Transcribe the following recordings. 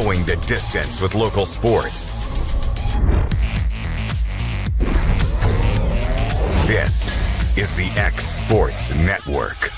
going the distance with local sports. This is the X Sports Network.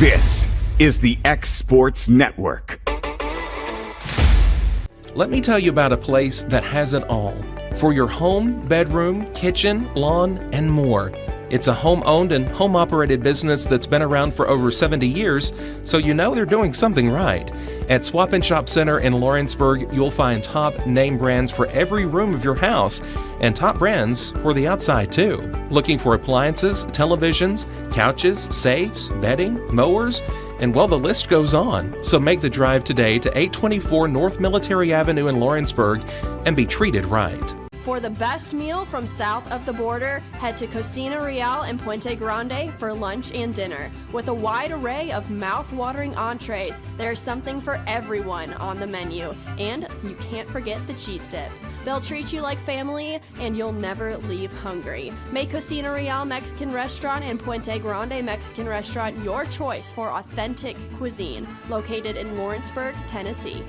This is the X Sports Network. Let me tell you about a place that has it all. For your home, bedroom, kitchen, lawn, and more. It's a home-owned and home-operated business that's been around for over 70 years, so you know they're doing something right. At Swap and Shop Center in Lawrenceburg, you'll find top name brands for every room of your house, and top brands for the outside too. Looking for appliances, televisions, couches, safes, bedding, mowers, and well, the list goes on. So make the drive today to 824 North Military Avenue in Lawrenceburg and be treated right. For the best meal from south of the border, head to Cocina Real in Puente Grande for lunch and dinner. With a wide array of mouth-watering entrees, there's something for everyone on the menu. And you can't forget the cheese dip. They'll treat you like family, and you'll never leave hungry. Make Cocina Real Mexican Restaurant and Puente Grande Mexican Restaurant your choice for authentic cuisine, located in Lawrenceburg, Tennessee.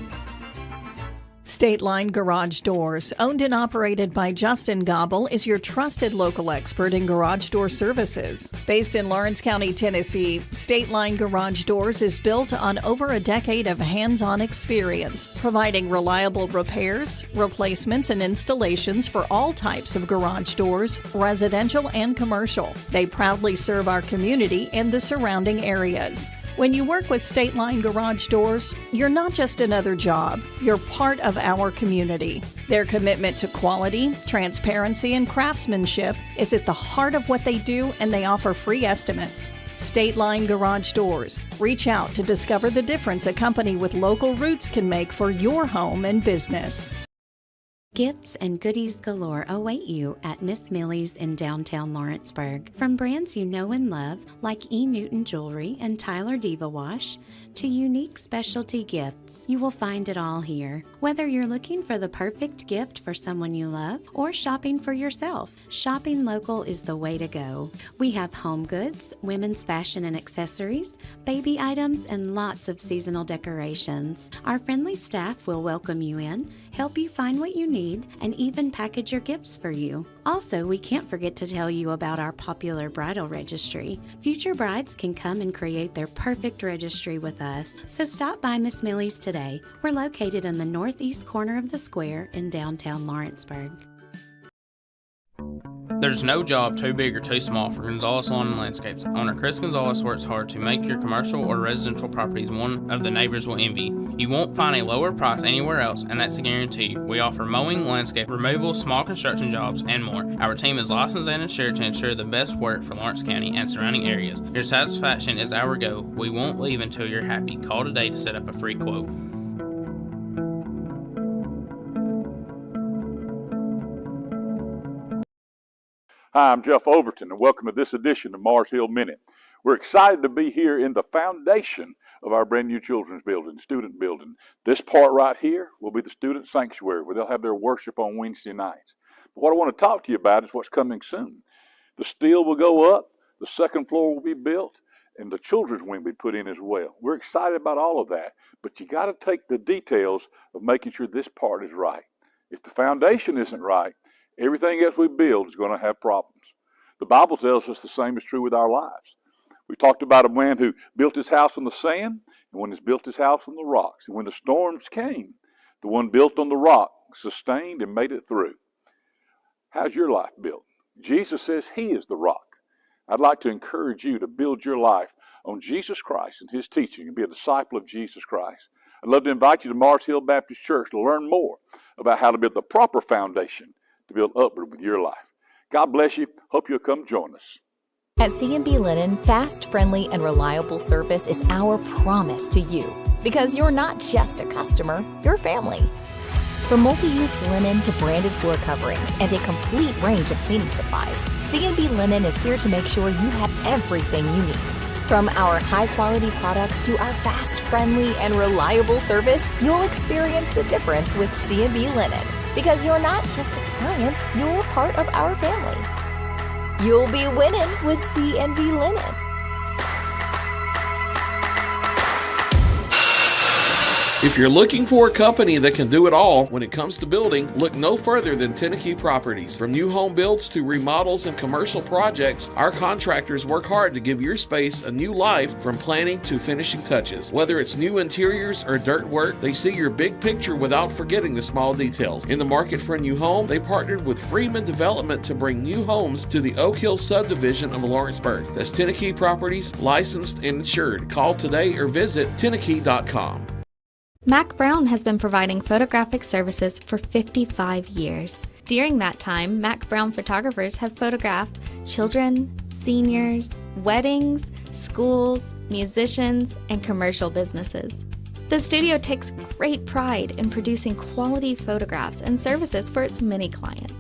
State Line Garage Doors, owned and operated by Justin Gobble, is your trusted local expert in garage door services. Based in Lawrence County, Tennessee, State Line Garage Doors is built on over a decade of hands-on experience, providing reliable repairs, replacements, and installations for all types of garage doors, residential and commercial. They proudly serve our community and the surrounding areas. When you work with State Line Garage Doors, you're not just another job, you're part of our community. Their commitment to quality, transparency, and craftsmanship is at the heart of what they do, and they offer free estimates. State Line Garage Doors. Reach out to discover the difference a company with local roots can make for your home and business. Gifts and goodies galore await you at Miss Millie's in downtown Lawrenceburg. From brands you know and love, like E. Newton Jewelry and Tyler Diva Wash, to unique specialty gifts, you will find it all here. Whether you're looking for the perfect gift for someone you love or shopping for yourself, shopping local is the way to go. We have home goods, women's fashion and accessories, baby items, and lots of seasonal decorations. Our friendly staff will welcome you in, help you find what you need, and even package your gifts for you. Also, we can't forget to tell you about our popular bridal registry. Future brides can come and create their perfect registry with us. So stop by Miss Millie's today. We're located in the northeast corner of the square in downtown Lawrenceburg. There's no job too big or too small for Gonzalez Lawn and Landscapes. Owner Chris Gonzalez works hard to make your commercial or residential properties one of the neighbors will envy. You won't find a lower price anywhere else, and that's a guarantee. We offer mowing, landscape removal, small construction jobs, and more. Our team is licensed and insured to ensure the best work for Lawrence County and surrounding areas. Your satisfaction is our goal. We won't leave until you're happy. Call today to set up a free quote. Hi, I'm Jeff Overton, and welcome to this edition of Mars Hill Minute. We're excited to be here in the foundation of our brand new children's building, student building. This part right here will be the student sanctuary where they'll have their worship on Wednesday nights. But what I want to talk to you about is what's coming soon. The steel will go up, the second floor will be built, and the children's wing will be put in as well. We're excited about all of that, but you got to take the details of making sure this part is right. If the foundation isn't right, everything else we build is going to have problems. The Bible tells us the same is true with our lives. We talked about a man who built his house on the sand, and one who's built his house on the rocks. And when the storms came, the one built on the rock sustained and made it through. How's your life built? Jesus says he is the rock. I'd like to encourage you to build your life on Jesus Christ and his teaching and be a disciple of Jesus Christ. I'd love to invite you to Mars Hill Baptist Church to learn more about how to build the proper foundation to build upward with your life. God bless you. Hope you'll come join us. At C&B Linen, fast, friendly, and reliable service is our promise to you. Because you're not just a customer, you're family. From multi-use linen to branded floor coverings and a complete range of cleaning supplies, C&B Linen is here to make sure you have everything you need. From our high-quality products to our fast, friendly, and reliable service, you'll experience the difference with C&B Linen. Because you're not just a client, you're part of our family. You'll be winning with C&B Linen. If you're looking for a company that can do it all when it comes to building, look no further than Tenneke Properties. From new home builds to remodels and commercial projects, our contractors work hard to give your space a new life from planning to finishing touches. Whether it's new interiors or dirt work, they see your big picture without forgetting the small details. In the market for a new home, they partnered with Freeman Development to bring new homes to the Oak Hill subdivision of Lawrenceburg. That's Tenneke Properties, licensed and insured. Call today or visit tenneke.com. Mac Brown has been providing photographic services for 55 years. During that time, Mac Brown photographers have photographed children, seniors, weddings, schools, musicians, and commercial businesses. The studio takes great pride in producing quality photographs and services for its many clients.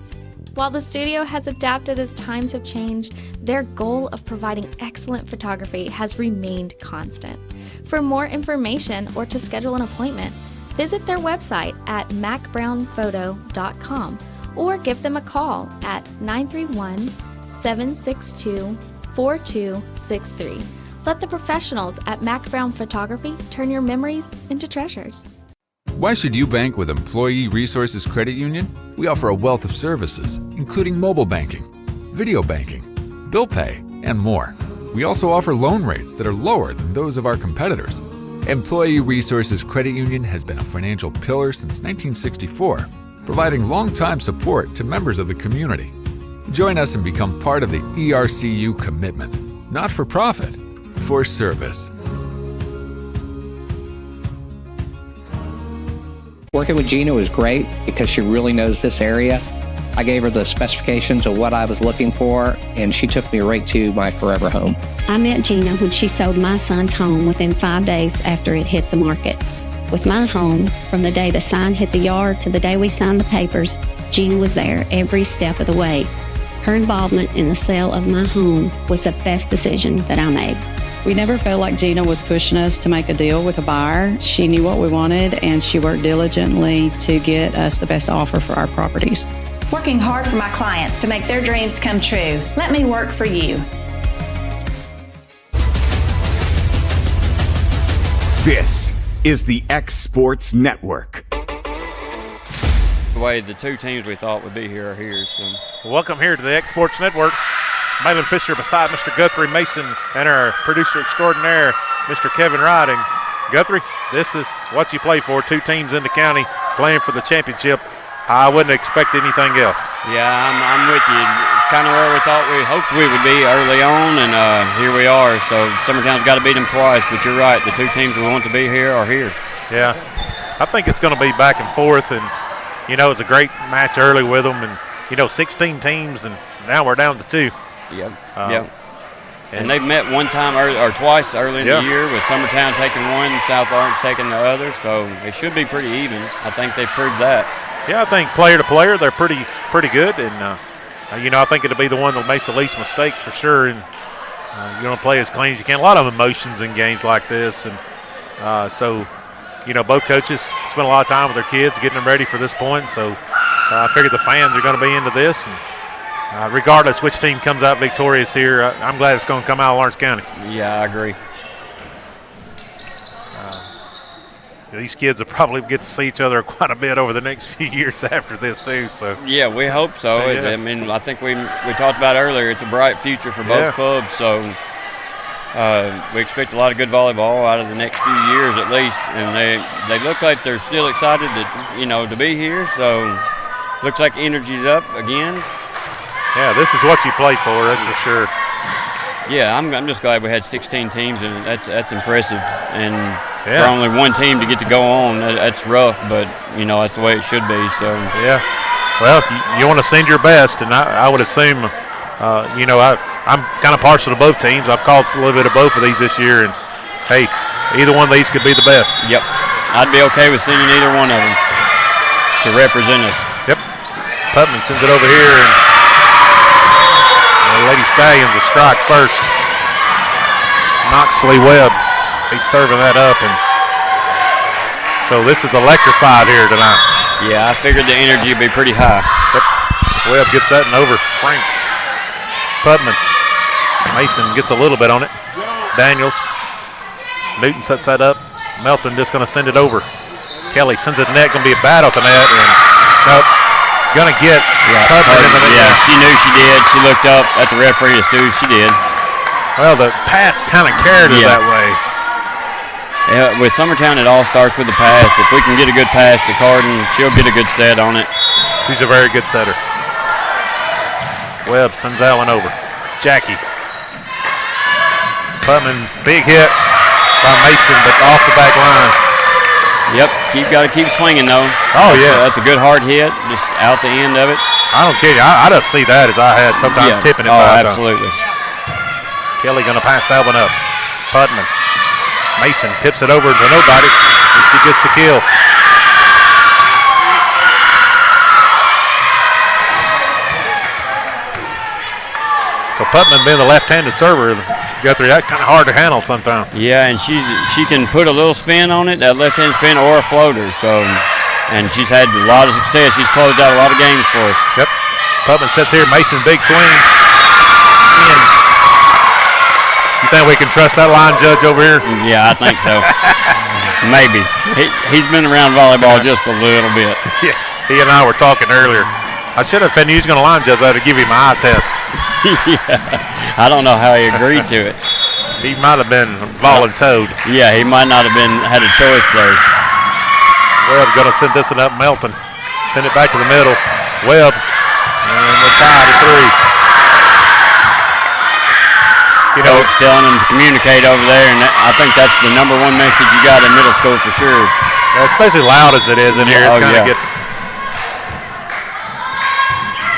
While the studio has adapted as times have changed, their goal of providing excellent photography has remained constant. For more information or to schedule an appointment, visit their website at macbrownphoto.com or give them a call at 931-762-4263. Let the professionals at Mac Brown Photography turn your memories into treasures. Why should you bank with Employee Resources Credit Union? We offer a wealth of services, including mobile banking, video banking, bill pay, and more. We also offer loan rates that are lower than those of our competitors. Employee Resources Credit Union has been a financial pillar since 1964, providing long-time support to members of the community. Join us and become part of the ERCU commitment, not for profit, for service. Working with Gina was great because she really knows this area. I gave her the specifications of what I was looking for, and she took me right to my forever home. I met Gina when she sold my son's home within 5 days after it hit the market. With my home, from the day the sign hit the yard to the day we signed the papers, Gina was there every step of the way. Her involvement in the sale of my home was the best decision that I made. We never felt like Gina was pushing us to make a deal with a buyer. She knew what we wanted, and she worked diligently to get us the best offer for our properties. Working hard for my clients to make their dreams come true. Let me work for you. This is the X Sports Network. The way the two teams we thought would be here are here. So. Welcome here to the X Sports Network. Malin Fisher beside Mr. Guthrie Mason and our producer extraordinaire, Mr. Kevin Wright. And Guthrie, this is what you play for. Two teams in the county playing for the championship. I wouldn't expect anything else. Yeah, I'm with you. It's kind of where we thought we hoped we would be early on, and here we are. So Summertown's got to beat them twice, but you're right. The two teams we want to be here are here. Yeah, I think it's going to be back and forth, and, you know, it's a great match early with them. And, you know, 16 teams, and now we're down to 2. Yep, yep. And they've met one time or twice early in the year, with Summertown taking one and South Orange taking the other. So it should be pretty even. I think they proved that. Yeah, I think player to player, they're pretty good. And, you know, I think it'll be the one that makes the least mistakes for sure. And you want to play as clean as you can. A lot of emotions in games like this. And so, you know, both coaches spend a lot of time with their kids getting them ready for this point. So I figure the fans are going to be into this. And regardless which team comes out victorious here, I'm glad it's going to come out of Lawrence County. Yeah, I agree. These kids will probably get to see each other quite a bit over the next few years after this too. So yeah, we hope so. Yeah. I mean, I think we talked about earlier, it's a bright future for both clubs. So we expect a lot of good volleyball out of the next few years at least. And they look like they're still excited to be here. So looks like energy's up again. Yeah, this is what you play for, that's for sure. Yeah, I'm just glad we had 16 teams, and that's impressive. And for only one team to get to go on, that's rough, but, you know, that's the way it should be. So yeah, well, you want to send your best, and I would assume, you know, I'm kind of partial to both teams. I've called a little bit of both of these this year, and, hey, either one of these could be the best. Yep, I'd be okay with sending either one of them. to represent us. Yep. Putman sends it over here, and the Lady Stallions will strike first. Knoxley Webb, he's serving that up, and so this is electrified here tonight. Yeah, I figured the energy would be pretty high. Yep. Webb gets that and over. Franks. Putman. Mason gets a little bit on it. Daniels. Newton sets that up. Melton just going to send it over. Kelly sends it to the net. Going to be a battle at the net. And nope. Going to get Putman in the net. Yeah, she knew she did. She looked up at the referee as soon as she did. Well, the pass kind of carried her that way. Yeah, with Summertown, it all starts with the pass. If we can get a good pass to Carden, she'll get a good set on it. She's a very good setter. Webb sends that one over. Jackie. Putman, big hit by Mason, but off the back line. Yep, got to keep swinging though. Oh yeah, that's a good hard hit, just out the end of it. I don't care. I don't see that as I had sometimes tipping it. Oh, absolutely. Kelly going to pass that one up. Putman. Mason tips it over to nobody, and she gets the kill. So Putman being the left-handed server, Guthrie, that's kind of hard to handle sometimes. Yeah, and she can put a little spin on it, that left-hand spin, or a floater. So, and she's had a lot of success. She's closed out a lot of games for us. Yep. Putman sits here. Mason, big swing. You think we can trust that line judge over here? Yeah, I think so. Maybe. He's been around volleyball just a little bit. Yeah, he and I were talking earlier. I should have, if he was going to line judge, I had to give him my eye test. Yeah, I don't know how he agreed to it. He might have been voluntoed. Yeah, he might not have had a choice there. Webb's going to send this one up Melton. Send it back to the middle. Webb, and we're tied at 3. You know, it's telling them to communicate over there, and I think that's the number one message you got in middle school for sure. Well, especially loud as it is in here. Oh, yeah.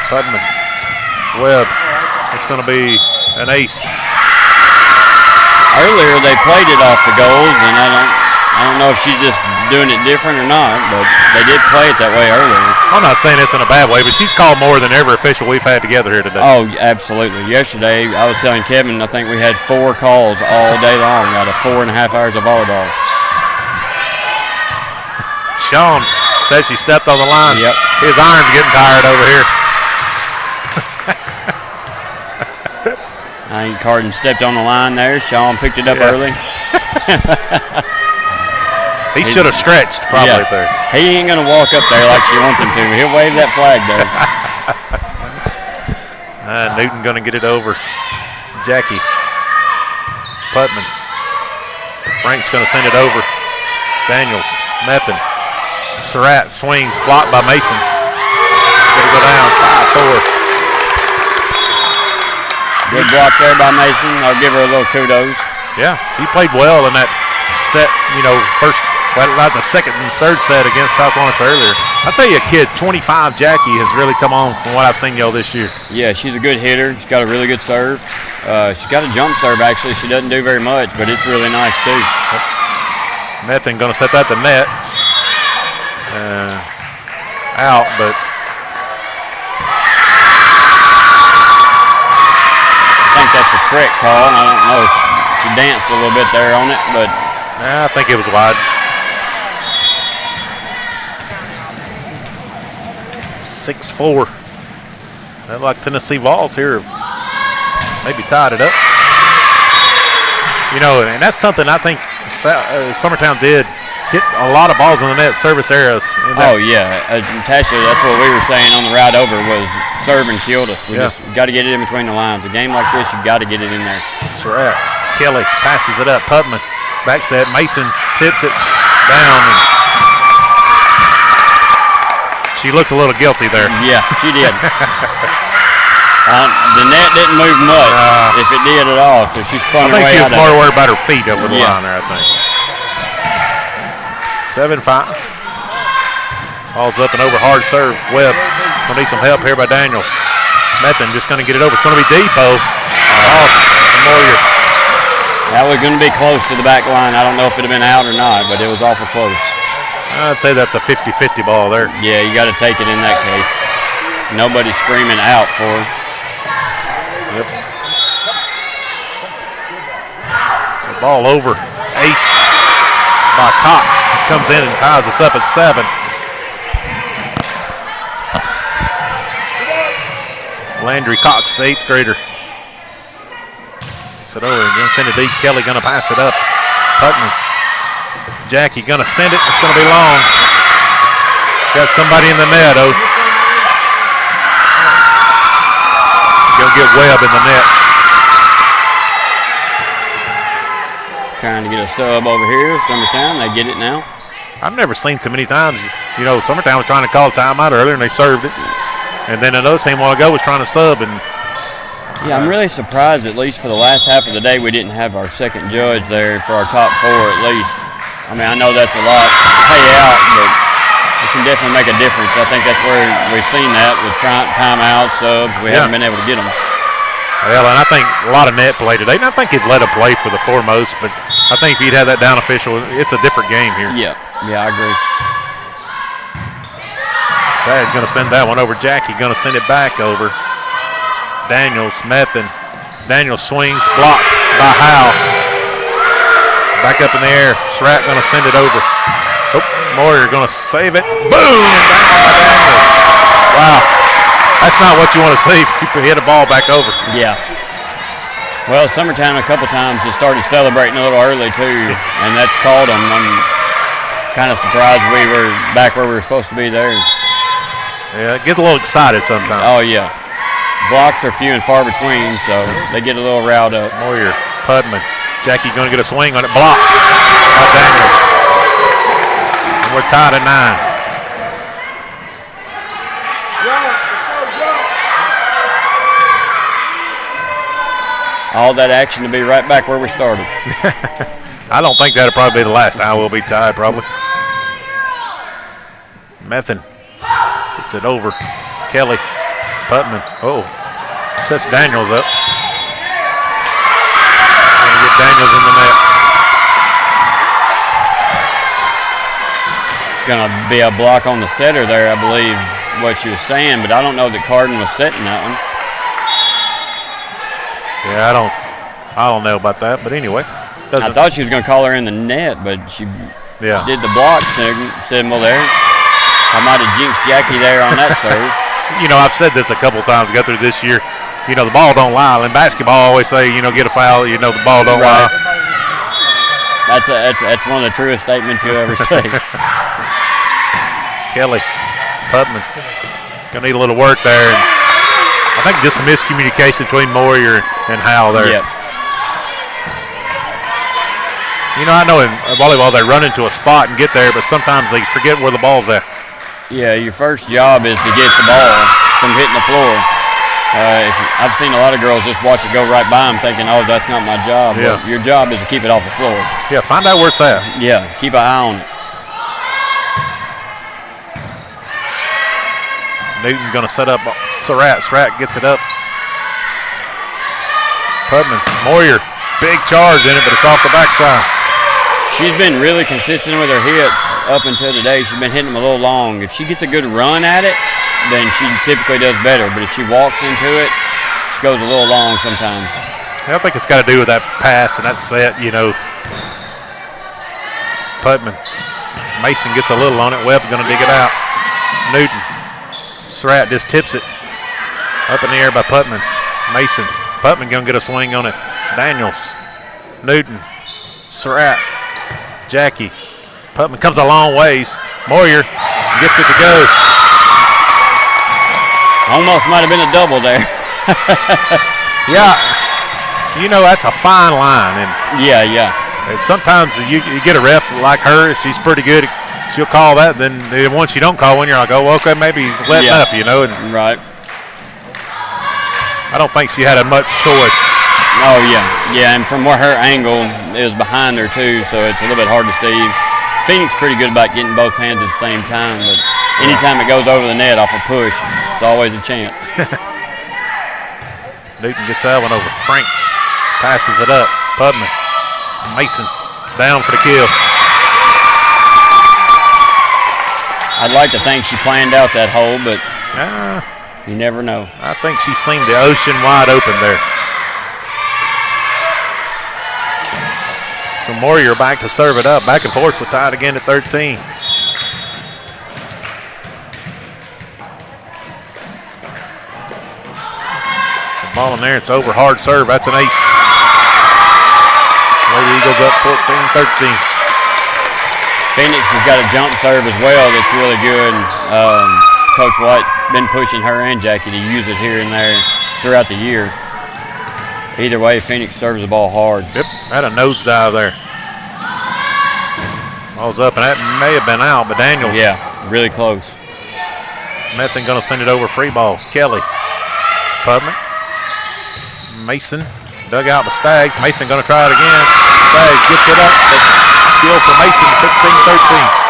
Putman, Webb, it's going to be an ace. Earlier they played it off the goals, and I don't know if she's just doing it different or not, but they did play it that way earlier. I'm not saying this in a bad way, but she's called more than every official we've had together here today. Oh, absolutely. Yesterday, I was telling Kevin, I think we had 4 calls all day long out of 4.5 hours of volleyball. Sean says she stepped on the line. Yep. His iron's getting tired over here. I think Carden stepped on the line there. Sean picked it up early. He should have stretched probably there. He ain't going to walk up there like she wants him to. He'll wave that flag there. Newton going to get it over. Jackie. Putman. Frank's going to send it over. Daniels. Method. Surratt swings. Blocked by Mason. Going to go down. 5-4. Good block there by Mason. I'll give her a little kudos. Yeah, she played well in that set, not the second and third set against South Lawrence earlier. I'll tell you a kid, 25, Jackie, has really come on from what I've seen y'all this year. Yeah, she's a good hitter. She's got a really good serve. She's got a jump serve, actually. She doesn't do very much, but it's really nice, too. Method going to set that to net. Out, but I think that's a correct call. I don't know. She danced a little bit there on it, but I think it was wide. 6-4. That like Tennessee Vols here have maybe tied it up. And that's something I think Summertown did. Hit a lot of balls in the net, service areas. Oh, yeah. Tasha, that's what we were saying on the ride over was serve and killed us. We just got to get it in between the lines. A game like this, you got to get it in there. Surratt. Kelly passes it up. Putman back set. Mason tips it down. And she looked a little guilty there. Yeah, she did. The net didn't move much, if it did at all, so she spun her way out of it. I think she was more worried about her feet over the line there, I think. 7-5. Ball's up and over, hard serve. Webb will need some help here by Daniels. Method just going to get it over. It's going to be Depot. Off Moyer. That was going to be close to the back line. I don't know if it had been out or not, but it was awful close. I'd say that's a 50-50 ball there. Yeah, you got to take it in that case. Nobody's screaming out for her. Yep. So ball over. Ace by Cox. Comes in and ties us up at 7. Landry Cox, the 8th grader. Set over and gonna send it deep. Kelly gonna pass it up. Putnam. Jackie gonna send it. It's gonna be long. Got somebody in the net, oh. Gonna get Webb in the net. Trying to get a sub over here. Summertown, they get it now. I've never seen too many times. You know, Summertown was trying to call a timeout earlier and they served it. And then another team a while ago was trying to sub. And yeah, I'm really surprised, at least for the last half of the day, we didn't have our second judge there for our top 4 at least. I mean, I know that's a lot to pay out, but it can definitely make a difference. I think that's where we've seen that with timeouts, subs. We haven't been able to get them. Well, and I think a lot of net play today. And I think he'd let him play for the foremost, but I think if he'd have that down official, it's a different game here. Yeah, I agree. Stag's going to send that one over. Jackie going to send it back over. Daniels, Methan. Daniels swings, blocked by Howe. Back up in the air. Srat going to send it over. Oh, Moyer going to save it. Boom! Down by Daniels. Wow. That's not what you want to see if you hit a ball back over. Yeah. Well, Summertown a couple times has started celebrating a little early too, and that's called them. I'm kind of surprised we were back where we were supposed to be there. Yeah, get a little excited sometimes. Oh, yeah. Blocks are few and far between, so they get a little riled up. Moyer, Pudman. Jackie going to get a swing on it. Blocked by Daniels. And we're tied at 9. All that action to be right back where we started. I don't think that'll probably be the last time we'll be tied, probably. Methan gets it over. Kelly, Putman. Oh, sets Daniels up. Gonna get Daniels in the net. Gonna be a block on the setter there, I believe, what she was saying, but I don't know that Carden was setting that one. Yeah, I don't know about that, but anyway. I thought she was going to call her in the net, but she did the block symbol there. I might have jinxed Jackie there on that serve. You know, I've said this a couple times, go through this year. You know, the ball don't lie. In basketball, I always say, you know, get a foul, you know, the ball don't lie. That's one of the truest statements you'll ever say. Kelly, Putman, going to need a little work there. And I think just some miscommunication between Moyer and Howell there. Yep. You know, I know in volleyball they run into a spot and get there, but sometimes they forget where the ball's at. Yeah, your first job is to get the ball from hitting the floor. I've seen a lot of girls just watch it go right by them thinking, oh, that's not my job. Yeah. But your job is to keep it off the floor. Yeah, find out where it's at. Yeah, keep an eye on it. Newton going to set up Surratt. Surratt gets it up. Putman, Moyer, big charge in it, but it's off the backside. She's been really consistent with her hits up until today. She's been hitting them a little long. If she gets a good run at it, then she typically does better. But if she walks into it, she goes a little long sometimes. I think it's got to do with that pass and that set, you know. Putman. Mason gets a little on it. Webb's going to dig it out. Newton. Surratt just tips it. Up in the air by Putman. Mason. Putman going to get a swing on it. Daniels. Newton. Surratt. Jackie. Putman comes a long ways. Moyer gets it to go. Almost might have been a double there. Yeah. You know, that's a fine line. And yeah. Sometimes you get a ref like her, she's pretty good. She'll call that, then once you don't call one, you're like, oh, well, okay, maybe letting up, you know. And right. I don't think she had much choice. Oh, yeah, and from where her angle is behind her, too, so it's a little bit hard to see. Phoenix pretty good about getting both hands at the same time, but anytime it goes over the net off a push, it's always a chance. Newton gets that one over. Franks passes it up. Putman. Mason down for the kill. I'd like to think she planned out that hole, but you never know. I think she seen the ocean wide open there. So Moyer back to serve it up. Back and forth with tied again at 13. The ball in there. It's over. Hard serve. That's an ace. Lady Eagles up 14-13. Phoenix has got a jump serve as well that's really good. Coach White's been pushing her and Jackie to use it here and there throughout the year. Either way, Phoenix serves the ball hard. Yep, had a nosedive there. Ball's up, and that may have been out, but Daniels. Yeah, really close. Method going to send it over, free ball. Kelly. Pubman. Mason. Dug out by Staggs. Mason going to try it again. Staggs gets it up, but kill for Mason, 15-13.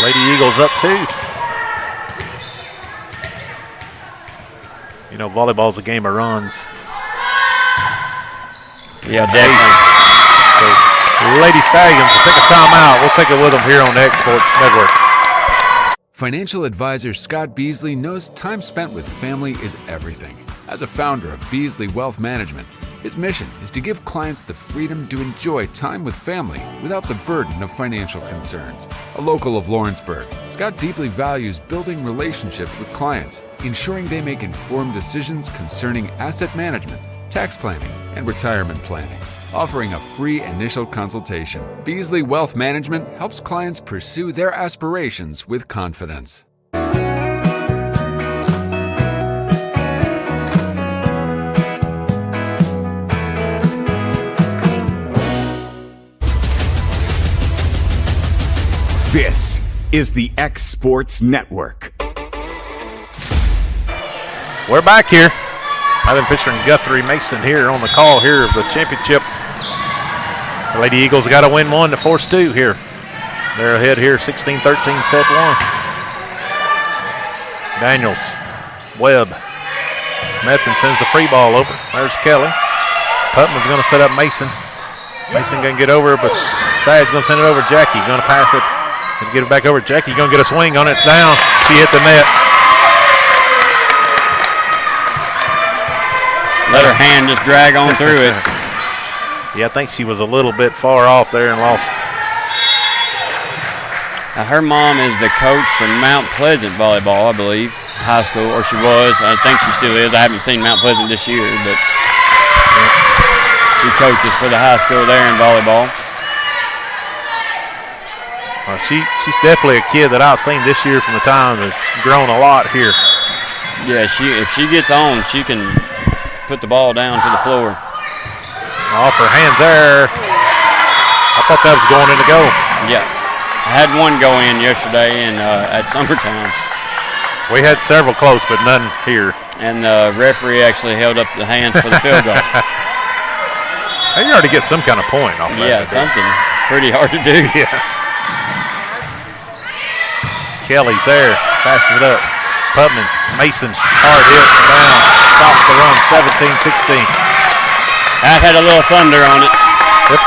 Lady Eagles up 2. You know, volleyball's a game of runs. Yeah, definitely. So, Lady Stallions will take a timeout. We'll take it with them here on the X Sports Network. Financial advisor Scott Beasley knows time spent with family is everything. As a founder of Beasley Wealth Management, his mission is to give clients the freedom to enjoy time with family without the burden of financial concerns. A local of Lawrenceburg, Scott deeply values building relationships with clients, ensuring they make informed decisions concerning asset management, tax planning, and retirement planning. Offering a free initial consultation, Beasley Wealth Management helps clients pursue their aspirations with confidence. This is the X Sports Network. We're back here. Ivan Fisher and Guthrie Mason here on the call here of the championship. The Lady Eagles got to win one to force 2 here. They're ahead here, 16-13, set 1. Daniels, Webb. Method sends the free ball over. There's Kelly. Putman's going to set up Mason. Mason going to get over, but Staggs going to send it over. Jackie going to pass it. Going to get it back over. Jackie going to get a swing on it. It's down. She hit the net. Let her hand just drag on through it. Yeah, I think she was a little bit far off there and lost. Now, her mom is the coach for Mount Pleasant Volleyball, I believe, high school, or she was. I think she still is. I haven't seen Mount Pleasant this year, but she coaches for the high school there in volleyball. She's definitely a kid that I've seen this year from the time that's grown a lot here. Yeah, if she gets on, she can put the ball down to the floor. Off her hands there. I thought that was going in to go. Yeah. I had one go in yesterday at Summertown. We had several close, but none here. And the referee actually held up the hands for the field goal. Hey, you ought to get some kind of point off that. Yeah, something. It's pretty hard to do. Yeah. Kelly's there. Passes it up. Putman, Mason, hard hit, down. Stops the run, 17-16. That had a little thunder on it. Yep.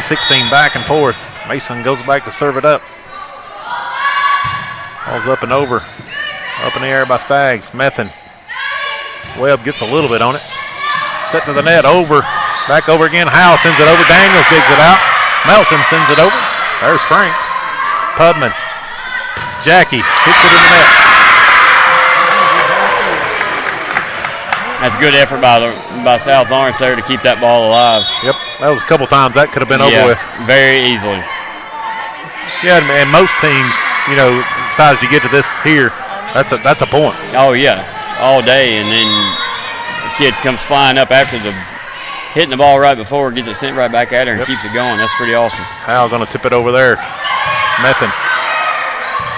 (17-16) back and forth. Mason goes back to serve it up. Ball's up and over. Up in the air by Staggs. Methin. Webb gets a little bit on it. Set to the net, over. Back over again. Howell sends it over. Daniels digs it out. Melton sends it over. There's Franks. Pudman. Jackie hits it in the net. That's good effort by South Lawrence there to keep that ball alive. Yep, that was a couple times that could have been over with. Very easily. Yeah, and most teams, you know, besides you get to this here, that's a point. Oh yeah, all day, and then the kid comes flying up after hitting the ball right before, gets it sent right back at her and keeps it going. That's pretty awesome. Hal going to tip it over there. Methin.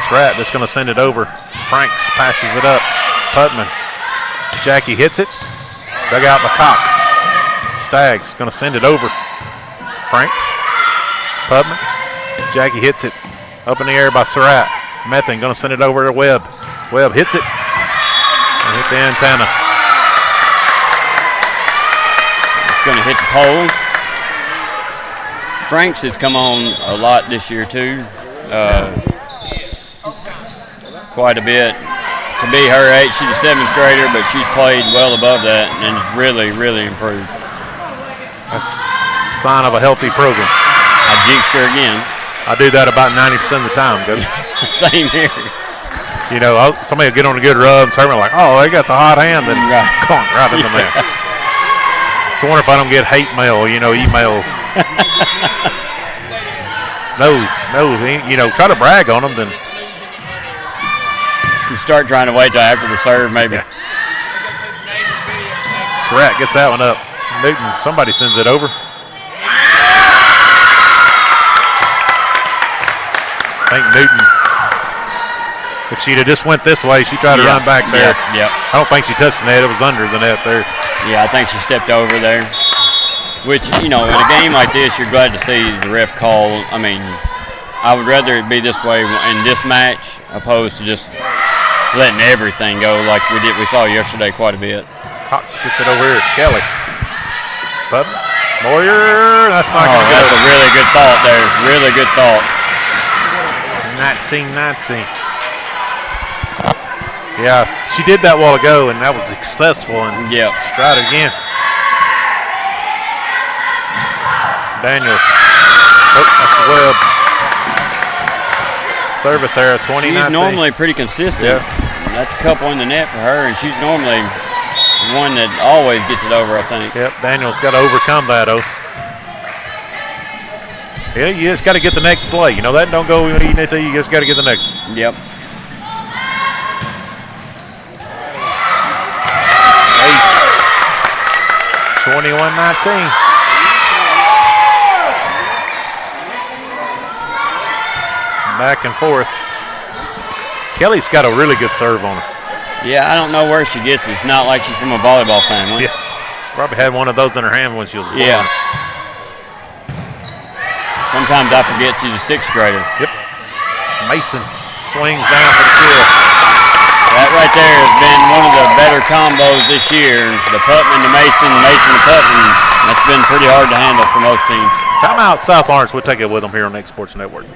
Strat just going to send it over. Franks passes it up. Putman. Jackie hits it. Dug out by Cox. Staggs going to send it over. Franks. Putman. Jackie hits it. Up in the air by Surratt. Methin going to send it over to Webb. Webb hits it. At the antenna. It's going to hit the pole. Franks has come on a lot this year too. Quite a bit. To be her age, she's a 7th grader, but she's played well above that and has really, really improved. That's a sign of a healthy program. I jinxed her again. I do that about 90% of the time, Coach. Same here. You know, somebody will get on a good rub and start like, oh, they got the hot hand, and come on, right in the mouth. So I wonder if I don't get hate mail, emails. Try to brag on them, then. You start trying to wait till after the serve, maybe. Yeah. Surratt gets that one up. Newton, somebody sends it over. I think Newton, if she'd have just went this way, she tried to run back there. Yep. I don't think she touched the net. It was under the net there. Yeah, I think she stepped over there. Which, in a game like this, you're glad to see the ref call. I mean, I would rather it be this way in this match opposed to just letting everything go like we saw yesterday quite a bit. Cox gets it over here at Kelly. But Moyer, that's not going to go. That's a really good thought there. Really good thought. 19-19. Yeah, she did that a while ago, and that was successful. And let's try it again. Daniels. Oh, that's Webb. Service error, 2019. She's normally pretty consistent. That's a couple in the net for her, and she's normally one that always gets it over, I think. Yep, Daniel's got to overcome that, though. Yeah, you just got to get the next play. That don't go when you need to. You just got to get the next one. Yep. Ace. 21-19. Back and forth. Kelly's got a really good serve on her. Yeah, I don't know where she gets it. It's not like she's from a volleyball family. Yeah, probably had one of those in her hand when she was born. Yeah. Sometimes I forget she's a 6th grader. Yep. Mason swings down for the kill. That right there has been one of the better combos this year. The Putman to Mason, Mason to Putman. That's been pretty hard to handle for most teams. Timeout South Lawrence. We'll take it with them here on X Sports Network.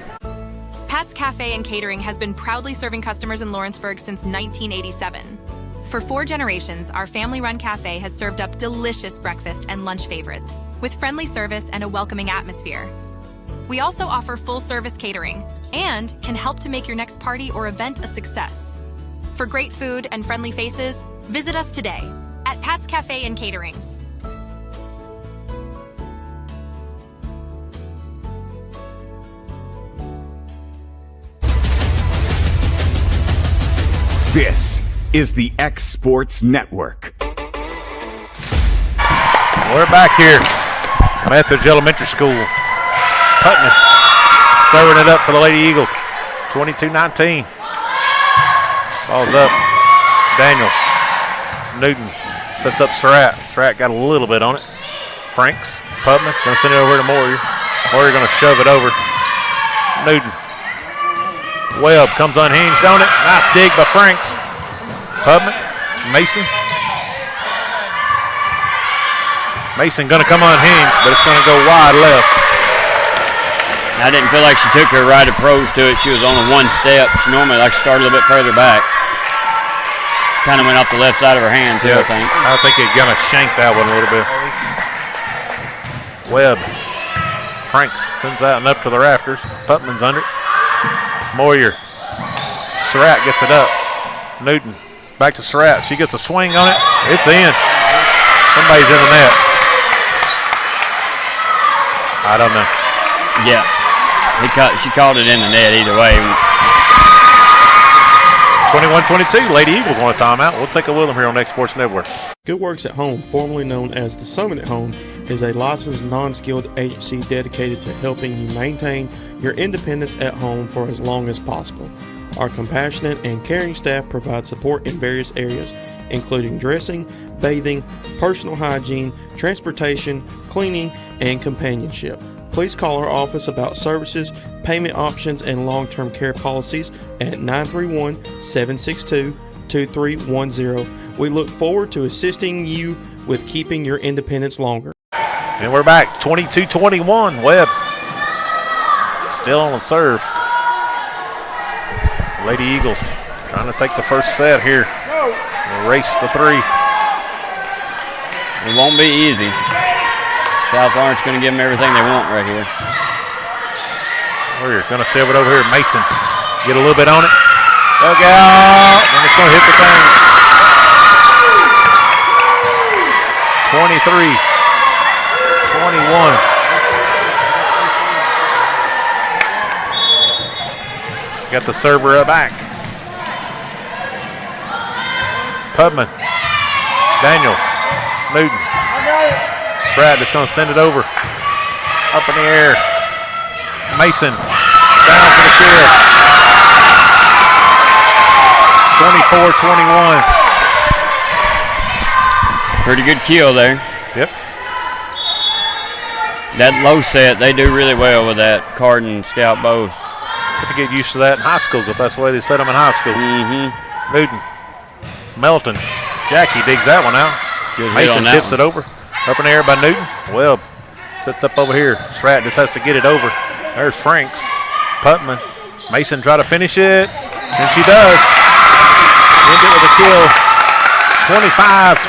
Pat's Cafe and Catering has been proudly serving customers in Lawrenceburg since 1987. For 4 generations, our family-run cafe has served up delicious breakfast and lunch favorites, with friendly service and a welcoming atmosphere. We also offer full-service catering and can help to make your next party or event a success. For great food and friendly faces, visit us today at Pat's Cafe and Catering. This is the X Sports Network. We're back here. Methodist Elementary School. Putnam serving it up for the Lady Eagles. 22-19. Ball's up. Daniels. Newton sets up Surratt. Surratt got a little bit on it. Franks. Putnam going to send it over to Moyer. Moyer going to shove it over. Newton. Webb comes unhinged on it. Nice dig by Franks. Putnam. Mason. Mason going to come unhinged, but it's going to go wide left. I didn't feel like she took her right approach to it. She was on the one step. She normally likes to start a little bit further back. Kind of went off the left side of her hand, too, I think. I think it going to shank that one a little bit. Webb. Franks sends that one up to the rafters. Putman's under it. Moyer. Surratt gets it up. Newton. Back to Surratt. She gets a swing on it. It's in. Somebody's in the net. I don't know. Yeah. She caught it in the net either way. 21-22. Lady Eagles want a timeout. We'll take it with them here on X Sports Network. Good Works at Home, formerly known as the Summit at Home, is a licensed, non-skilled agency dedicated to helping you maintain your independence at home for as long as possible. Our compassionate and caring staff provide support in various areas, including dressing, bathing, personal hygiene, transportation, cleaning, and companionship. Please call our office about services, payment options, and long-term care policies at 931-762 2310. We look forward to assisting you with keeping your independence longer. And we're back, 22-21. Webb still on the serve. Lady Eagles trying to take the first set here. Race the three. It won't be easy. South Lawrence going to give them everything they want right here. We're going to serve it over here. Mason, get a little bit on it. Look out. And it's going to hit the thing. 23-21. Got the server back. Pubman, Daniels, Newton. Stratton is going to send it over. Up in the air. Mason down for the kill. 24-21. Pretty good kill there. Yep. That low set, they do really well with that, Card and Scout both. To get used to that in high school because that's the way they set them in high school. Newton, Melton, Jackie digs that one out. Mason tips it over. Up in the air by Newton. Webb sets up over here. Stratton just has to get it over. There's Franks. Putman. Mason try to finish it. And she does. End it with a kill.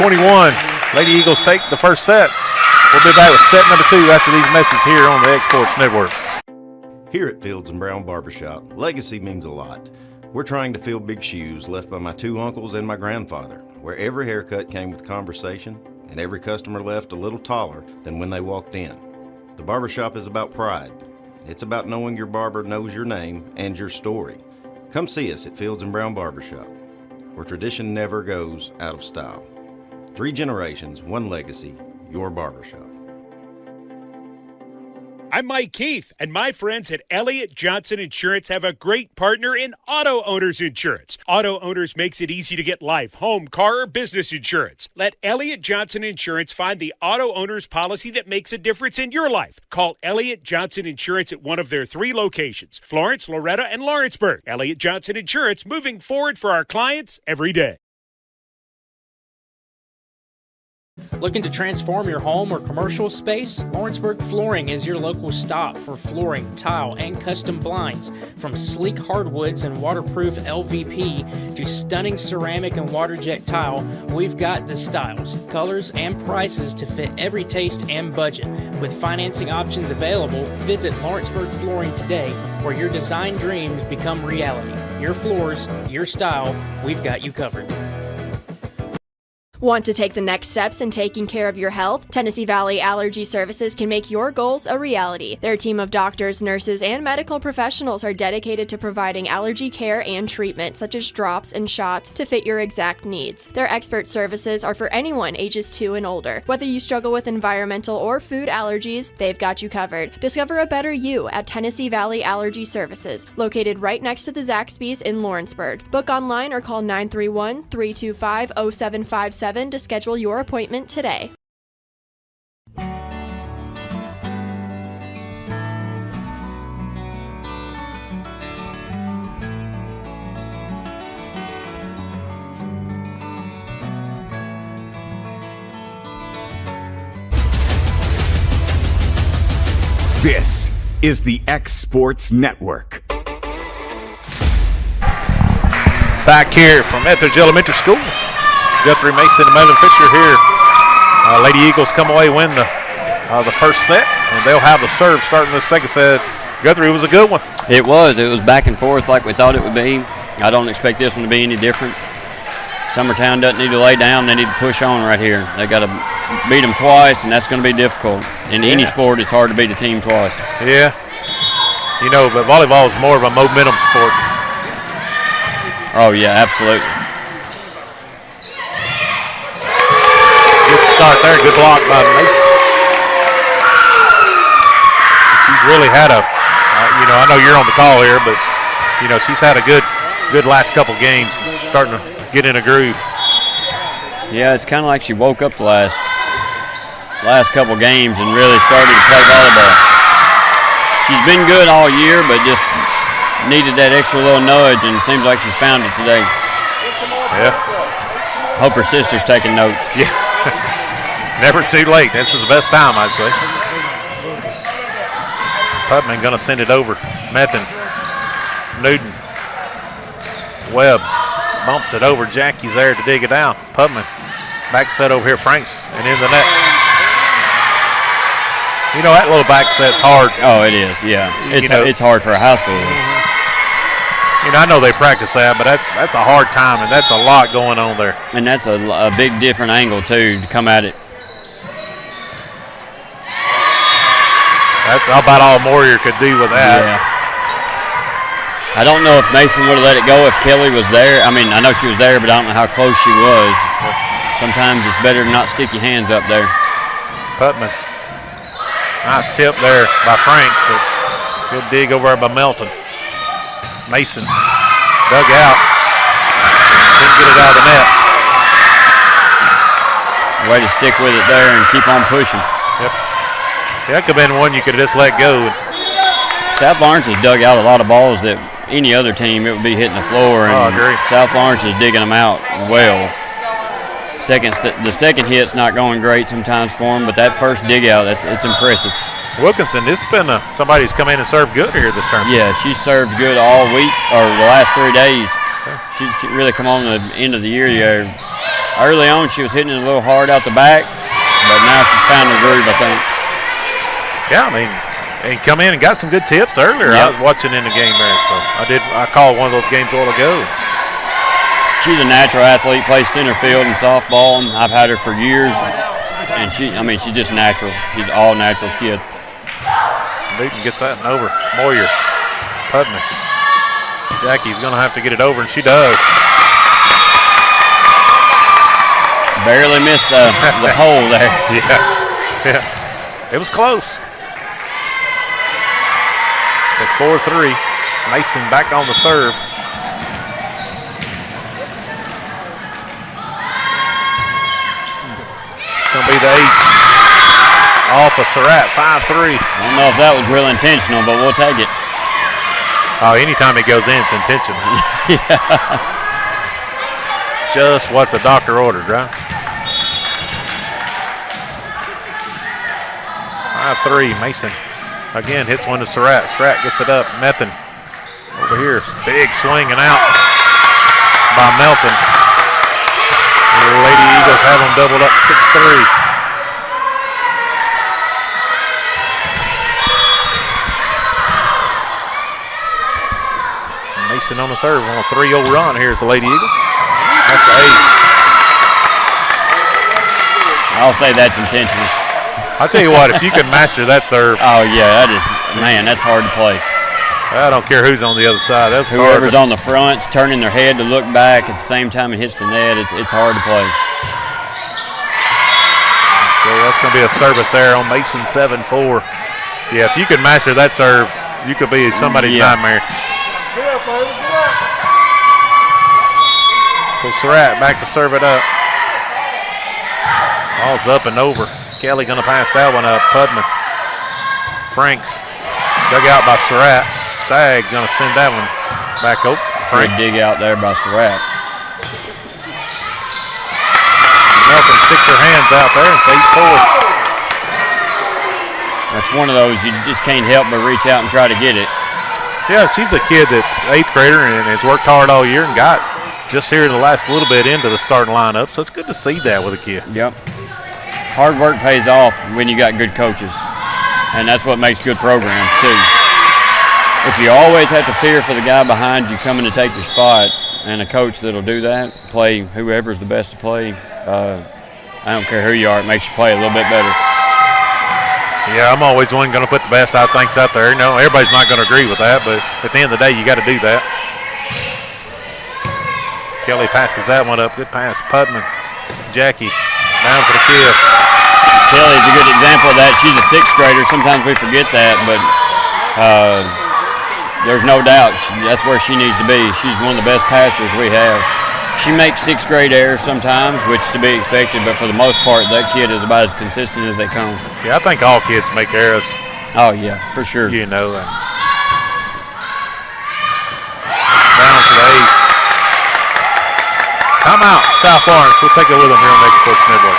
25-21. Lady Eagles take the first set. We'll be back with set number 2 after these messages here on the X-Sports Network. Here at Fields & Brown Barbershop, legacy means a lot. We're trying to fill big shoes left by my 2 uncles and my grandfather, where every haircut came with conversation and every customer left a little taller than when they walked in. The barbershop is about pride. It's about knowing your barber knows your name and your story. Come see us at Fields & Brown Barbershop, where tradition never goes out of style. 3 generations, 1 legacy, your barbershop. I'm Mike Keith, and my friends at Elliott Johnson Insurance have a great partner in Auto Owners Insurance. Auto Owners makes it easy to get life, home, car, or business insurance. Let Elliott Johnson Insurance find the Auto Owners policy that makes a difference in your life. Call Elliott Johnson Insurance at one of their 3 locations, Florence, Loretto, and Lawrenceburg. Elliott Johnson Insurance, moving forward for our clients every day. Looking to transform your home or commercial space? Lawrenceburg Flooring is your local stop for flooring, tile, and custom blinds. From sleek hardwoods and waterproof LVP to stunning ceramic and water jet tile, we've got the styles, colors, and prices to fit every taste and budget. With financing options available, visit Lawrenceburg Flooring today, where your design dreams become reality. Your floors, your style, we've got you covered. Want to take the next steps in taking care of your health? Tennessee Valley Allergy Services can make your goals a reality. Their team of doctors, nurses, and medical professionals are dedicated to providing allergy care and treatment, such as drops and shots, to fit your exact needs. Their expert services are for anyone ages 2 and older. Whether you struggle with environmental or food allergies, they've got you covered. Discover a better you at Tennessee Valley Allergy Services, located right next to the Zaxby's in Lawrenceburg. Book online or call 931-325-0757 to schedule your appointment today. This is the X-Sports Network. Back here from Etheridge Elementary School. Guthrie Mason and Melvin Fisher here. Lady Eagles come away, win the first set, and they'll have the serve starting the second set. Guthrie, was a good one. It was back and forth like we thought it would be. I don't expect this one to be any different. Summertown doesn't need to lay down. They need to push on right here. They got to beat them twice, and that's going to be difficult. In any sport, it's hard to beat a team twice. Yeah. You know, but volleyball is more of a momentum sport. Oh, yeah, absolutely. Good start there. Good block by Mason. She's really had a, I know you're on the call here, but, she's had a good last couple games, starting to get in a groove. Yeah, it's kind of like she woke up the last couple games and really started to play volleyball. She's been good all year, but just needed that extra little nudge, and it seems like she's found it today. Yeah. Hope her sister's taking notes. Yeah. Never too late. This is the best time, I'd say. Putman going to send it over. Methan. Newton. Webb bumps it over. Jackie's there to dig it down. Putman. Back set over here. Franks and in the net. You know, that little back set's hard. Oh, it is, yeah. It's hard for a high school. You know, I know they practice that, but that's a hard time, and that's a lot going on there. And that's a big different angle, too, to come at it. That's about all Moyer could do with that. Yeah. I don't know if Mason would have let it go if Kelly was there. I mean, I know she was there, but I don't know how close she was. Sometimes it's better to not stick your hands up there. Putman. Nice tip there by Franks, but good dig over by Melton. Mason dug out. Didn't get it out of the net. Way to stick with it there and keep on pushing. Yep. Yeah, that could have been one you could have just let go. South Lawrence has dug out a lot of balls that any other team, it would be hitting the floor. And I agree. South Lawrence is digging them out well. The second hit's not going great sometimes for them, but that first dig out, it's impressive. Wilkinson, this has been somebody who's come in and served good here this tournament. Yeah, she's served good all week, or the last 3 days. She's really come on the end of the year here. Early on, she was hitting it a little hard out the back, but now she's found her groove, I think. Yeah, I mean, and come in and got some good tips earlier. Yep. I was watching in the game there, so I called one of those games a while ago. She's a natural athlete, plays center field in softball, and I've had her for years. And she's just natural. She's an all natural kid. Newton gets that and over. Moyer. Putman. Jackie's going to have to get it over, and she does. Barely missed the hole there. Yeah. It was close. So 4-3. Mason back on the serve. Going to be the ace off of Surratt, 5-3. I don't know if that was real intentional, but we'll take it. Oh, anytime it goes in, it's intentional. Yeah. Just what the doctor ordered, right? 5-3, Mason. Again, hits one to Surratt. Surratt gets it up. Methan over here. Big swing and out by Melton. The Lady Eagles have them doubled up 6-3. Mason on the serve on a 3-0 run. Here's the Lady Eagles. That's an ace. I'll say that's intentional. I'll tell you what, if you can master that serve. Oh, yeah, that's hard to play. I don't care who's on the other side. That's whoever's on the front's turning their head to look back at the same time it hits the net. It's hard to play. So that's going to be a service there on Mason 7-4. Yeah, if you can master that serve, you could be somebody's nightmare. So Surratt back to serve it up. Ball's up and over. Kelly going to pass that one up. Putman. Franks. Dug out by Surratt. Stagg going to send that one back up. Frank dig out there by Surratt. Melton sticks her hands out there. It's 8-4. That's one of those you just can't help but reach out and try to get it. Yeah, she's a kid that's 8th grader and has worked hard all year and got just here the last little bit into the starting lineup. So it's good to see that with a kid. Yep. Hard work pays off when you got good coaches. And that's what makes good programs, too. If you always have to fear for the guy behind you coming to take your spot and a coach that'll do that, play whoever's the best to play, I don't care who you are, it makes you play a little bit better. Yeah, I'm always one going to put the best I think's out there. No, everybody's not going to agree with that, but at the end of the day, you got to do that. Kelly passes that one up. Good pass. Putman. Jackie down for the kill. Kelly's a good example of that. She's a 6th grader. Sometimes we forget that, but there's no doubt that's where she needs to be. She's one of the best passers we have. She makes 6th grade errors sometimes, which is to be expected, but for the most part, that kid is about as consistent as they come. Yeah, I think all kids make errors. Oh, yeah, for sure. You know. Down for the ace. Timeout, South Lawrence. We'll take it with them here on X Sports Network.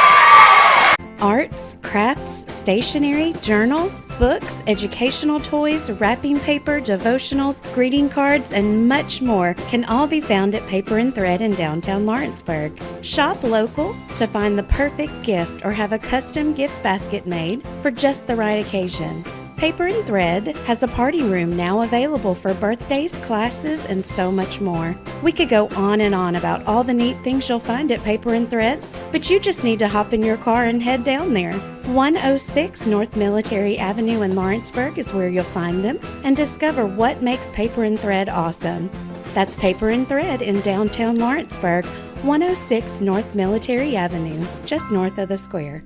Arts, crafts, stationery, journals, books, educational toys, wrapping paper, devotionals, greeting cards, and much more can all be found at Paper and Thread in downtown Lawrenceburg. Shop local to find the perfect gift or have a custom gift basket made for just the right occasion. Paper and Thread has a party room now available for birthdays, classes, and so much more. We could go on and on about all the neat things you'll find at Paper and Thread, but you just need to hop in your car and head down there. 106 North Military Avenue in Lawrenceburg is where you'll find them and discover what makes Paper and Thread awesome. That's Paper and Thread in downtown Lawrenceburg, 106 North Military Avenue, just north of the square.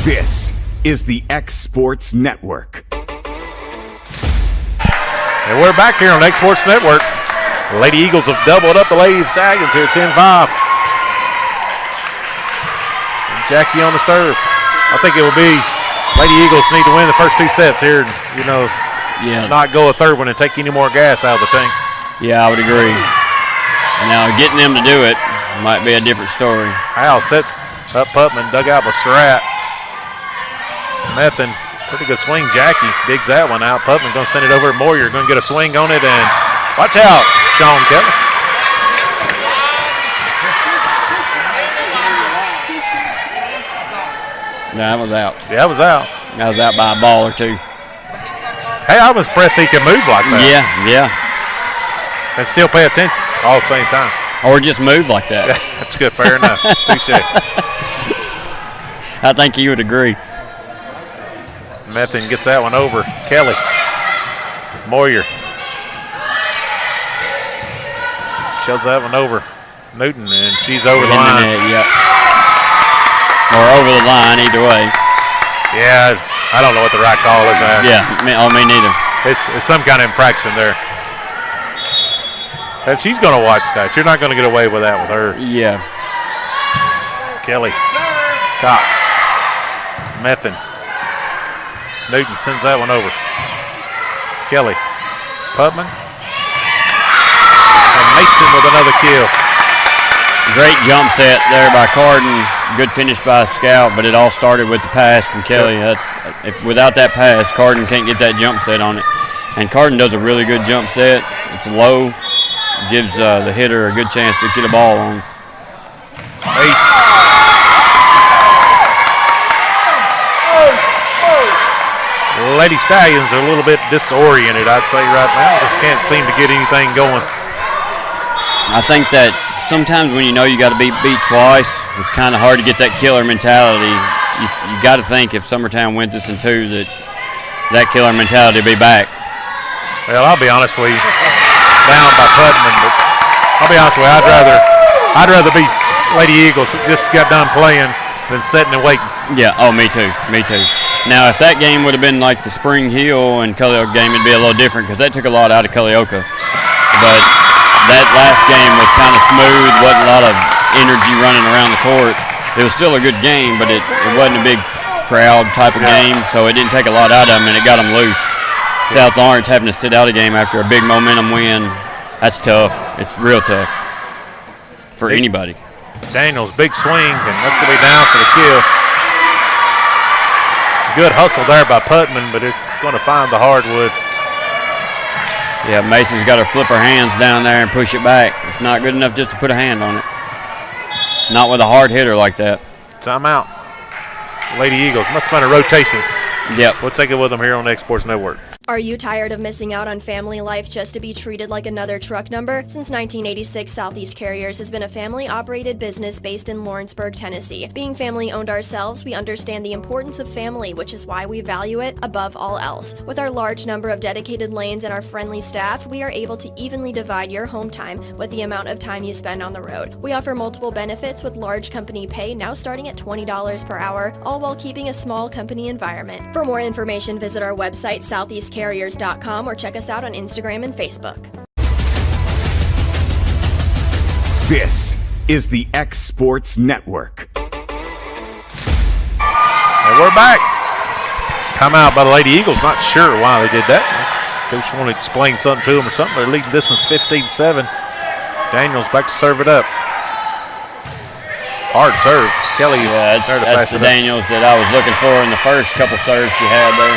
This is the X Sports Network. And we're back here on X Sports Network. The Lady Eagles have doubled up the Lady Sagans here, 10-5. And Jackie on the serve. I think it will be Lady Eagles need to win the first two sets here, not go a third one and take any more gas out of the tank. Yeah, I would agree. Now, getting them to do it might be a different story. Hal sets up Putman, dug out by Surratt. Methan, pretty good swing. Jackie digs that one out. Putman going to send it over to Moyer. Going to get a swing on it, and watch out, Sean Kelly. No, that was out. Yeah, that was out. That was out by a ball or two. Hey, I was impressed he can move like that. Yeah. And still pay attention all at the same time. Or just move like that. Yeah, that's good. Fair enough. Touche. I think he would agree. Methan gets that one over. Kelly. Moyer. Shoves that one over. Newton, and she's over the line. Yep. Or over the line, either way. Yeah, I don't know what the right call is there. Yeah, me neither. It's some kind of infraction there. And she's going to watch that. You're not going to get away with that with her. Yeah. Kelly. Cox. Methan. Newton sends that one over. Kelly. Putman. And Mason with another kill. Great jump set there by Carden. Good finish by Scout, but it all started with the pass from Kelly. Without that pass, Carden can't get that jump set on it. And Carden does a really good jump set. It's low. Gives the hitter a good chance to get a ball on. Ace. Lady Stallions are a little bit disoriented, I'd say, right now. Just can't seem to get anything going. I think that sometimes when you know you got to beat twice, it's kind of hard to get that killer mentality. You got to think if Summertown wins this in two, that killer mentality will be back. Well, I'll be honest with you, down by Putman, but I'll be honest with you, I'd rather be Lady Eagles just got done playing than sitting and waiting. Yeah, me too. Now, if that game would have been like the Spring Hill and Cullioca game, it'd be a little different because that took a lot out of Cullioca. But that last game was kind of smooth, wasn't a lot of energy running around the court. It was still a good game, but it wasn't a big crowd type of game, so it didn't take a lot out of them, and it got them loose. South Lawrence having to sit out a game after a big momentum win, that's tough. It's real tough for anybody. Daniels, big swing, and that's going to be down for the kill. Good hustle there by Putman, but it's going to find the hardwood. Yeah, Mason's got to flip her hands down there and push it back. It's not good enough just to put a hand on it. Not with a hard hitter like that. Timeout. Lady Eagles, must have been a rotation. Yep. We'll take it with them here on the X Sports Network. Are you tired of missing out on family life just to be treated like another truck number? Since 1986, Southeast Carriers has been a family-operated business based in Lawrenceburg, Tennessee. Being family-owned ourselves, we understand the importance of family, which is why we value it above all else. With our large number of dedicated lanes and our friendly staff, we are able to evenly divide your home time with the amount of time you spend on the road. We offer multiple benefits with large company pay now starting at $20 per hour, all while keeping a small company environment. For more information, visit our website, southeastcarriers.com, or check us out on Instagram and Facebook. This is the X Sports Network. And we're back. Timeout by the Lady Eagles. Not sure why they did that. Coach want to explain something to them or something. They're leading distance 15-7. Daniels back to serve it up. Hard serve. Kelly. Yeah, that's the Daniels that I was looking for in the first couple serves she had there.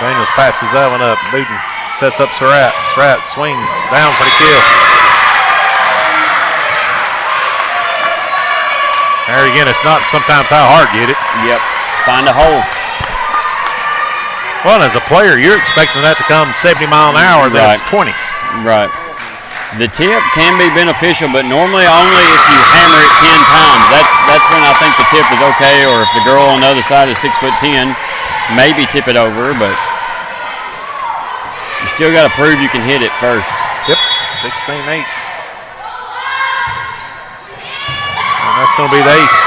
Daniels passes that one up. Newton sets up Surratt. Surratt swings down for the kill. There again, it's not sometimes how hard you hit it. Yep. Find a hole. Well, as a player, you're expecting that to come 70 mile an hour, then it's 20. Right. The tip can be beneficial, but normally only if you hammer it 10 times. That's when I think the tip is okay, or if the girl on the other side is 6'10", maybe tip it over, but you still got to prove you can hit it first. Yep, 16-8. And that's going to be the ace.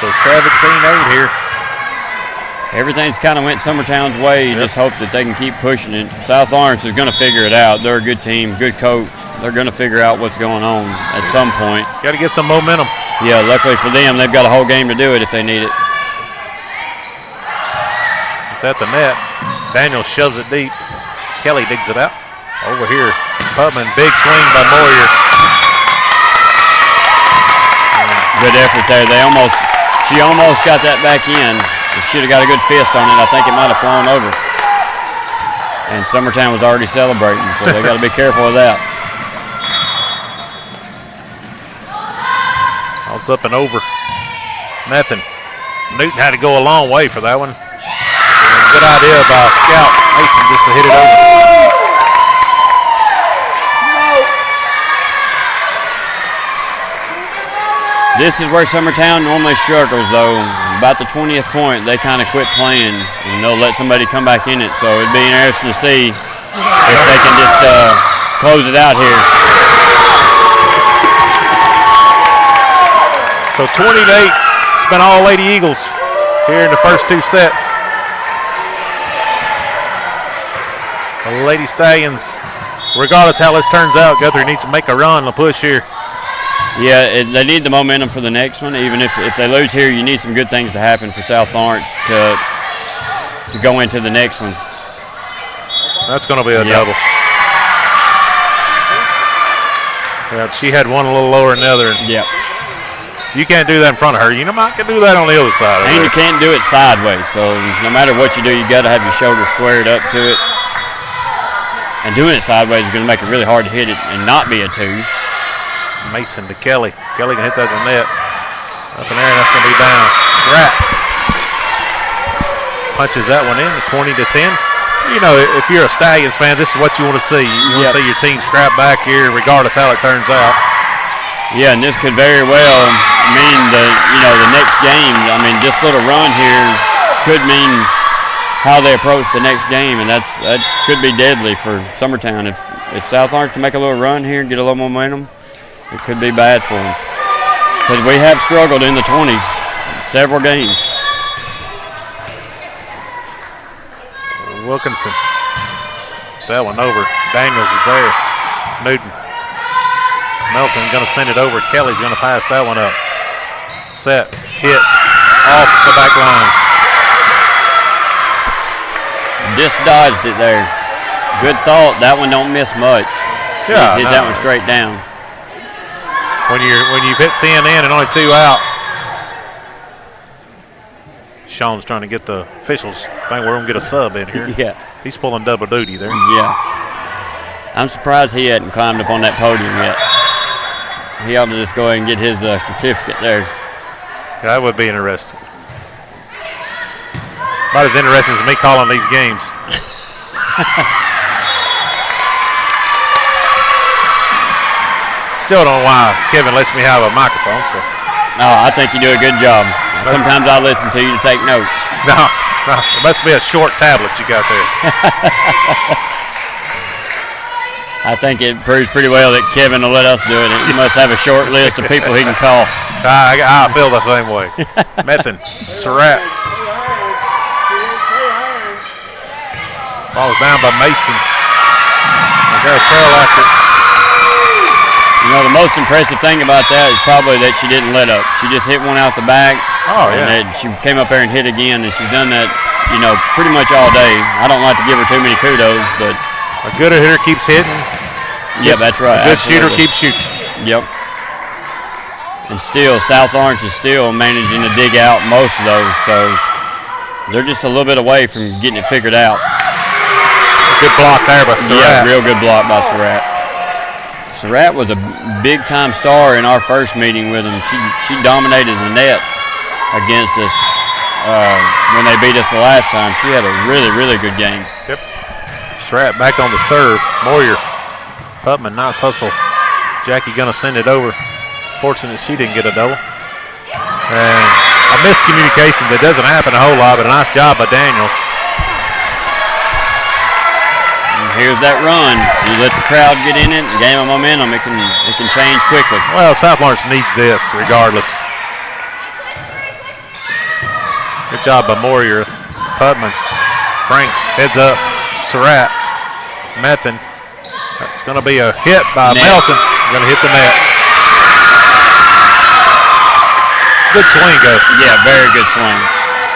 So 17-8 here. Everything's kind of went Summertown's way. You just hope that they can keep pushing it. South Lawrence is going to figure it out. They're a good team, good coach. They're going to figure out what's going on at some point. Got to get some momentum. Yeah, luckily for them, they've got a whole game to do it if they need it. It's at the net. Daniels shoves it deep. Kelly digs it out. Over here, Putman, big swing by Moyer. Good effort there. She almost got that back in. If she'd have got a good fist on it, I think it might have flown over. And Summertown was already celebrating, so they got to be careful of that. It's up and over. Nothing. Newton had to go a long way for that one. Good idea by Scout Mason just to hit it over. This is where Summertown normally struggles, though. About the 20th point, they kind of quit playing, and they'll let somebody come back in it. So it'd be interesting to see if they can just close it out here. So 20-8, it's been all Lady Eagles here in the first two sets. The Lady Stallions, regardless how this turns out, Guthrie needs to make a run, a push here. Yeah, they need the momentum for the next one. Even if they lose here, you need some good things to happen for South Lawrence to go into the next one. That's going to be a double. Yeah, she had one a little lower than the other. Yep. You can't do that in front of her. You might can do that on the other side. And you can't do it sideways. So no matter what you do, you got to have your shoulder squared up to it. And doing it sideways is going to make it really hard to hit it and not be a two. Mason to Kelly. Kelly can hit that in the net. Up in there, and that's going to be down. Surratt punches that one in, 20-10. You know, if you're a Stallions fan, this is what you want to see. You want to see your team scrap back here, regardless how it turns out. Yeah, and this could very well mean the next game. I mean, this little run here could mean how they approach the next game, and that could be deadly for Summertown. If South Lawrence can make a little run here and get a little momentum, it could be bad for them. Because we have struggled in the 20s several games. Wilkinson. It's that one over. Daniels is there. Newton. Melton going to send it over. Kelly's going to pass that one up. Set. Hit. Off the back line. Just dodged it there. Good thought. That one don't miss much. Yeah, hit that one straight down. When you've hit 10 in and only 2 out. Sean's trying to get the officials. I think we're going to get a sub in here. Yeah. He's pulling double duty there. Yeah. I'm surprised he hadn't climbed up on that podium yet. He ought to just go ahead and get his certificate there. Yeah, that would be interesting. About as interesting as me calling these games. Still don't know why Kevin lets me have a microphone. So. No, I think you do a good job. Sometimes I listen to you to take notes. No, it must be a short tablet you got there. I think it proves pretty well that Kevin will let us do it. He must have a short list of people he can call. I feel the same way. Methan, Surratt. Falls down by Mason. And there's Farrell after it. You know, the most impressive thing about that is probably that she didn't let up. She just hit one out the back. Oh, yeah. And she came up there and hit again, and she's done that pretty much all day. I don't like to give her too many kudos, but a good hitter keeps hitting. Yeah, that's right. A good shooter keeps shooting. Yep. And still, South Lawrence is still managing to dig out most of those, so they're just a little bit away from getting it figured out. Good block there by Surratt. Yeah, real good block by Surratt. Surratt was a big-time star in our first meeting with him. She dominated the net against us when they beat us the last time. She had a really, really good game. Yep. Surratt back on the serve. Moyer, Putman, nice hustle. Jackie gonna send it over. Fortunate she didn't get a double. And a miscommunication that doesn't happen a whole lot, but a nice job by Daniels. And here's that run. You let the crowd get in it, game of momentum, it can change quickly. Well, South Lawrence needs this regardless. Good job by Moyer. Putman. Franks heads up. Surratt. Methan. That's going to be a hit by Melton. Going to hit the net. Good swing, go. Yeah, very good swing.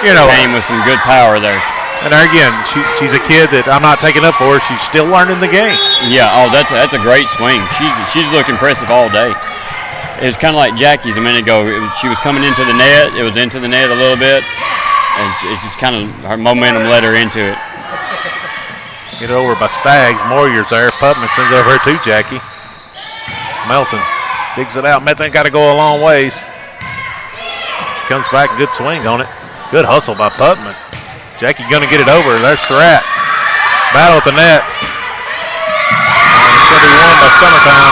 Came with some good power there. And there again, she's a kid that I'm not taking up for her. She's still learning the game. Yeah, that's a great swing. She's looked impressive all day. It was kind of like Jackie's a minute ago. She was coming into the net. It was into the net a little bit, and it just kind of her momentum led her into it. Get over by Staggs. Moyer's there. Putman sends over to Jackie. Melton digs it out. Melton got to go a long ways. She comes back, good swing on it. Good hustle by Putman. Jackie gonna get it over. There's Surratt. Battle at the net. And it's gonna be won by Summertown.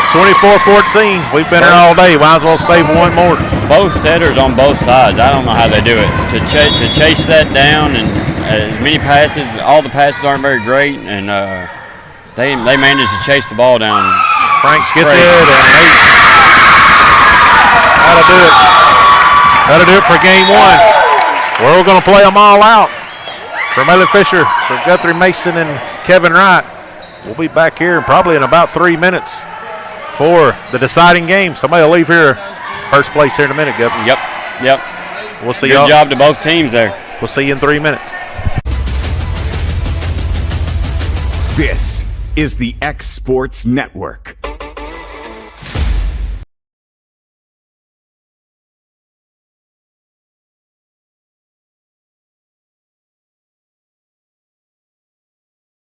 24-14. We've been here all day. Might as well stay for one more. Both setters on both sides. I don't know how they do it. To chase that down and as many passes. All the passes aren't very great, and they managed to chase the ball down. Franks gets it, and that'll do it. That'll do it for game one. We're going to play them all out. For Melly Fisher, for Guthrie Mason, and Kevin Wright. We'll be back here probably in about 3 minutes for the deciding game. Somebody will leave here first place here in a minute, Guthrie. Yep. We'll see Good job to both teams there. We'll see you in 3 minutes. This is the X Sports Network.